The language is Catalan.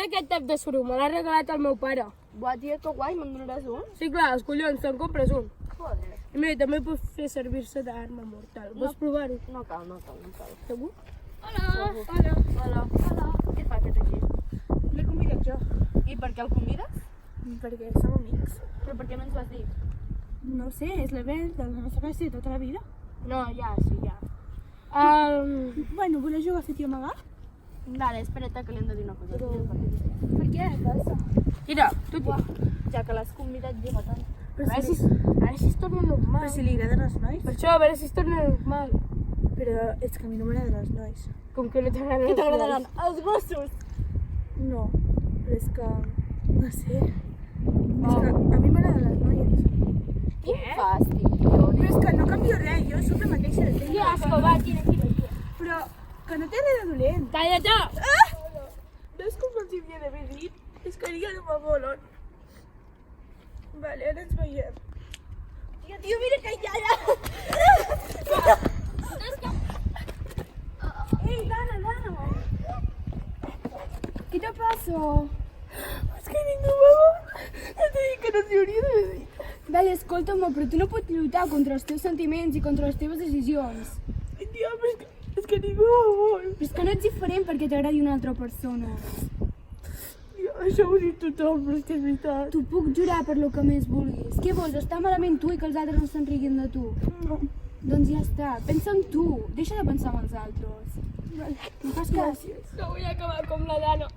aquest tap de suro, me l'ha regalat el meu pare. Buah, tia, que guai, me'n donaràs un? Sí, clar, els collons, te'n compres un. Joder. I mira, també pot fer servir-se d'arma mortal. Vols provar-ho? No cal, no cal. Segur? Hola. Hola. Què fa aquest aquí? L'he convidat jo. I per què el convides? Perquè som amics. Però per què no ens vas dir? No ho sé, és l'event de la nostra classe de tota la vida. No, ja, sí, ja. Bueno, voleu jugar a fet i amagar? Vale, espera't que li hem de dir una cosa. Per què? Passa. Mira, tu, ja que l'has convidat, juga tant. A veure si es torna normal. Però si li agraden els nois. Per això, a veure si es torna normal. Però és que a mi no m'agraden els nois. Com que no t'agraden Què els t'agradaran? nois? Els gossos! No, però és que... no sé. És que a mi m'agraden les noies. Quin fàstic, tio. Però és que no canvio res, jo sóc la mateixa de sempre. Que asco, va, tira. Però que no té res de dolent. Calla't! Veus com els hi havia d'haver dit? És que ja no me volen. Vale, ara ens veiem. Tio, mira que ja. Ei, Dana! ¿Qué te pasó? És que ningú me vol. Ja t'he dit que no t'hi hauria d'haver dit. Dale, escolta'm, però tu no pots lluitar contra els teus sentiments i contra les teves decisions. Tia, però és que ningú me vol. Però és que no ets diferent perquè t'agradi una altra persona. Tia, això ho diu tothom, però és que és veritat. Tu puc jurar per lo que més vulguis. Què vols, estar malament tu i que els altres no se'n riguin de tu? No. Doncs ja està, pensa en tu, deixa de pensar en els altres. Vale. No fas cas? Gràcies. No vull acabar com la Dana.